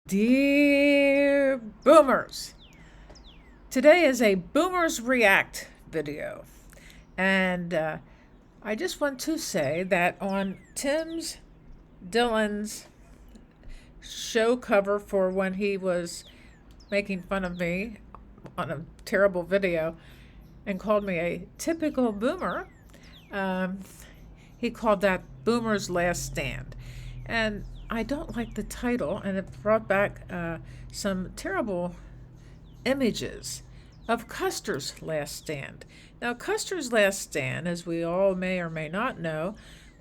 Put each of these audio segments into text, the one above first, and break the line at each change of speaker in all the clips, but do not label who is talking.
Dear Boomers, today is a Boomers React video. And I just want to say that on Dillon's show cover for when he was making fun of me on a terrible video and called me a typical boomer, um, he called that Boomer's Last Stand. And I don't like the title, and it brought back some terrible images of Custer's Last Stand. Now, Custer's Last Stand, as we all may or may not know,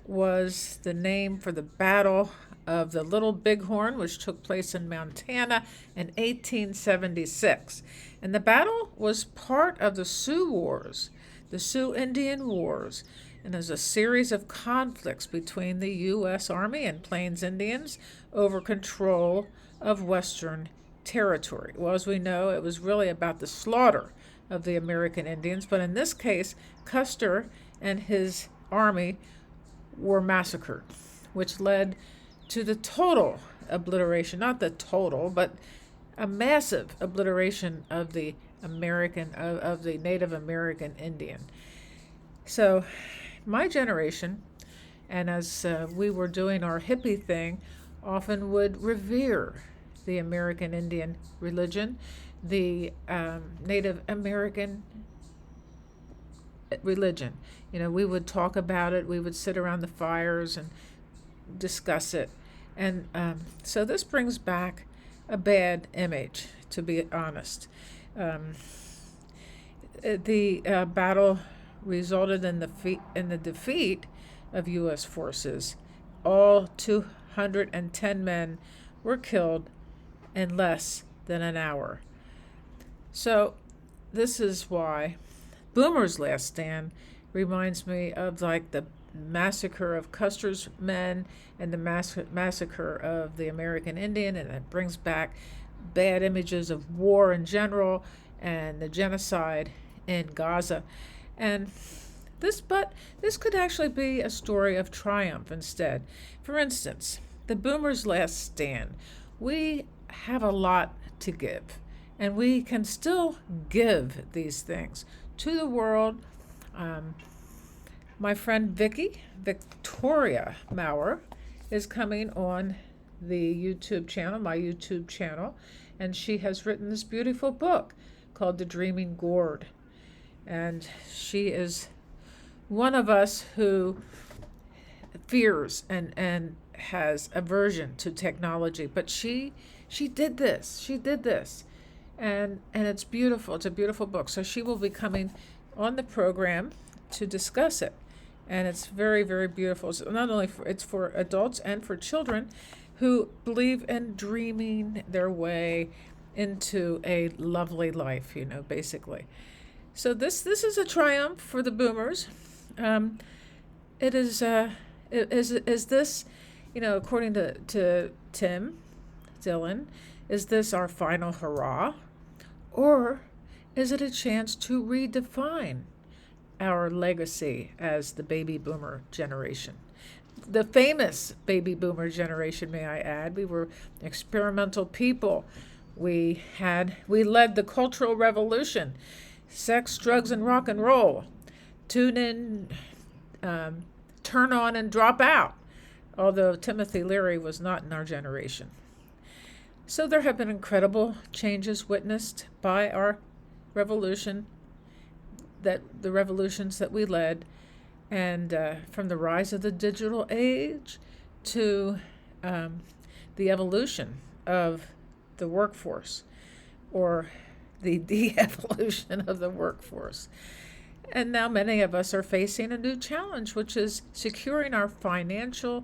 was the name for the Battle of the Little Bighorn, which took place in Montana in 1876. And the battle was part of the Sioux Wars, the Sioux Indian Wars, and there's a series of conflicts between the U.S. Army and Plains Indians over control of Western territory. Well, as we know, it was really about the slaughter of the American Indians, but in this case, Custer and his army were massacred, which led to the total obliteration, not the total, but a massive obliteration of the of the Native American Indian. So my generation, and as we were doing our hippie thing, often would revere the American Indian religion, the Native American religion. You know, we would talk about it, we would sit around the fires and discuss it. And so this brings back a bad image, to be honest. The battle resulted in the defeat of U.S. forces. All 210 men were killed in less than an hour. So this is why Boomer's Last Stand reminds me of like the massacre of Custer's men and the massacre of the American Indian, and it brings back bad images of war in general and the genocide in Gaza. And this could actually be a story of triumph instead. For instance, the Boomer's Last Stand. We have a lot to give, and we can still give these things to the world. My friend Victoria Maurer, is coming on the YouTube channel, my YouTube channel, and she has written this beautiful book called The Dreaming Gourd. And she is one of us who fears and has aversion to technology, but she did this. She did this. And it's beautiful. It's a beautiful book. So she will be coming on the program to discuss it. And it's very, very beautiful. It's not only it's for adults and for children who believe in dreaming their way into a lovely life, basically. So this is a triumph for the boomers. It is is this, according to Dillon, is this our final hurrah, or is it a chance to redefine our legacy as the baby boomer generation? The famous baby boomer generation, may I add. We were experimental people. We led the Cultural Revolution, sex, drugs, and rock and roll. Tune in, turn on, and drop out. Although Timothy Leary was not in our generation. So there have been incredible changes witnessed by our revolution, the revolutions that we led, and from the rise of the digital age to the evolution of the workforce, or the de-evolution of the workforce. And now many of us are facing a new challenge, which is securing our financial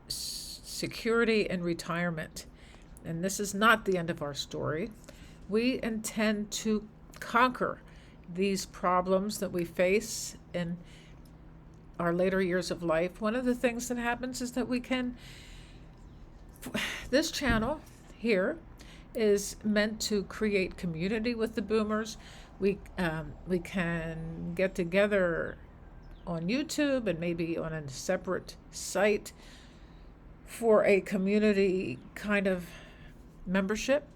security in retirement. And this is not the end of our story. We intend to conquer these problems that we face in our later years of life. One of the things that happens is that this channel here is meant to create community with the boomers. We can get together on YouTube and maybe on a separate site for a community kind of membership,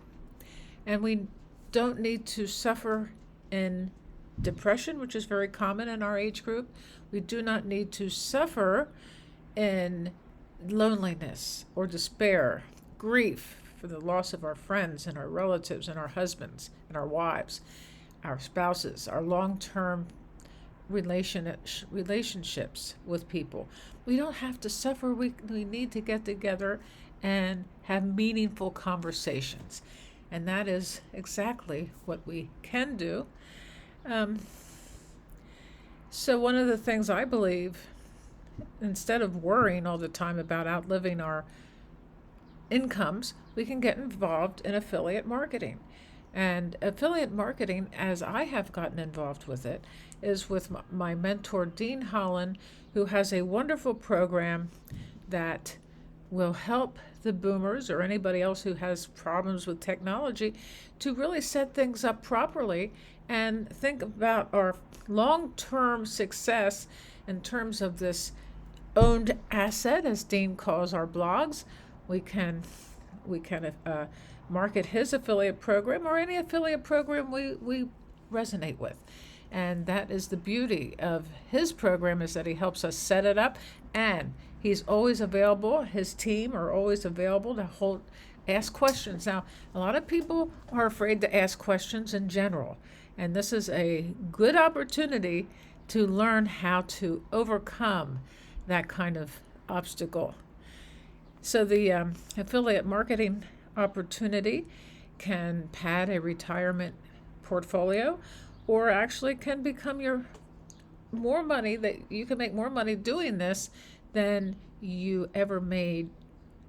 and we don't need to suffer in depression, which is very common in our age group. We do not need to suffer in loneliness or despair, grief for the loss of our friends and our relatives and our husbands and our wives, our spouses, our long-term relationships with people. We don't have to suffer. We need to get together and have meaningful conversations. And that is exactly what we can do. So one of the things I believe, instead of worrying all the time about outliving our incomes, we can get involved in affiliate marketing. And affiliate marketing, as I have gotten involved with it, is with my mentor, Dean Holland, who has a wonderful program that will help the boomers or anybody else who has problems with technology to really set things up properly and think about our long-term success in terms of this owned asset, as Dean calls our blogs. We can market his affiliate program or any affiliate program we resonate with. And that is the beauty of his program, is that he helps us set it up, and he's always available. His team are always available to ask questions. Now, a lot of people are afraid to ask questions in general, and this is a good opportunity to learn how to overcome that kind of obstacle. So the affiliate marketing opportunity can pad a retirement portfolio, or actually can become your more money, that you can make more money doing this than you ever made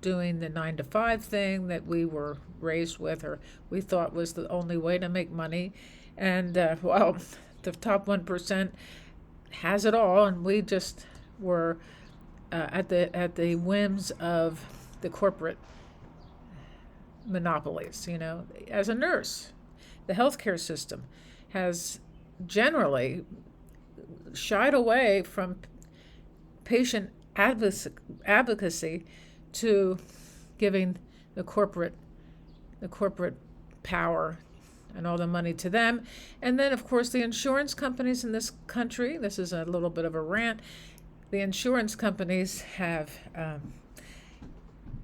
doing the 9-to-5 thing that we were raised with, or we thought was the only way to make money. And well, the top 1% has it all, and we just were at the whims of the corporate monopolies. You know, as a nurse, the healthcare system has generally shied away from patient advocacy to giving the corporate power and all the money to them. And then, of course, the insurance companies in this country, this is a little bit of a rant, the insurance companies have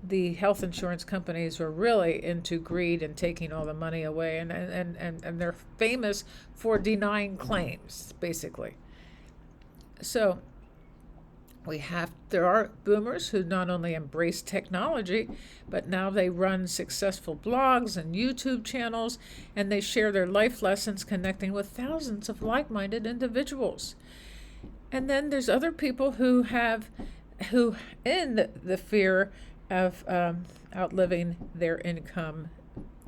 the health insurance companies are really into greed and taking all the money away, and they're famous for denying claims, basically. So there are boomers who not only embrace technology, but now they run successful blogs and YouTube channels, and they share their life lessons, connecting with thousands of like-minded individuals. And then there's other people who in the fear of outliving their income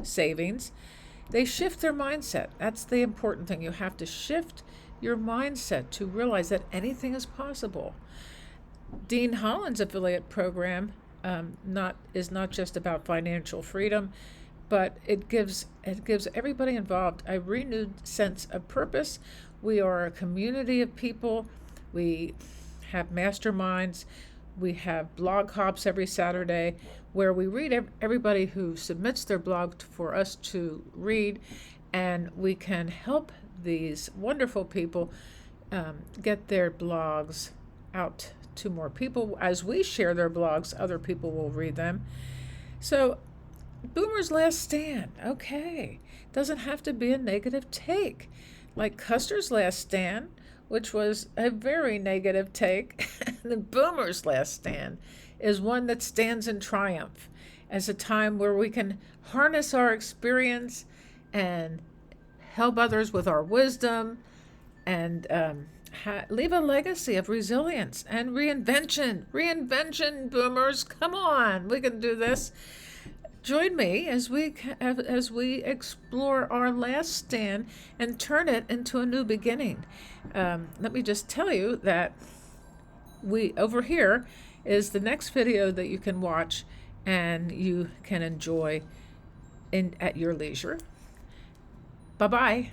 savings, they shift their mindset. That's the important thing. You have to shift your mindset to realize that anything is possible. Dean Holland's affiliate program is not just about financial freedom, but it gives everybody involved a renewed sense of purpose. We are a community of people. We have masterminds. We have blog hops every Saturday where we read everybody who submits their blog for us to read, and we can help these wonderful people get their blogs out to more people. As we share their blogs, other people will read them. So, Boomer's Last Stand, okay, doesn't have to be a negative take. Like Custer's Last Stand, which was a very negative take, the Boomer's Last Stand is one that stands in triumph as a time where we can harness our experience and help others with our wisdom and leave a legacy of resilience and reinvention. Reinvention, boomers, come on, we can do this. Join me as we explore our last stand and turn it into a new beginning. Let me just tell you that over here is the next video that you can watch and you can enjoy at your leisure. Bye-bye.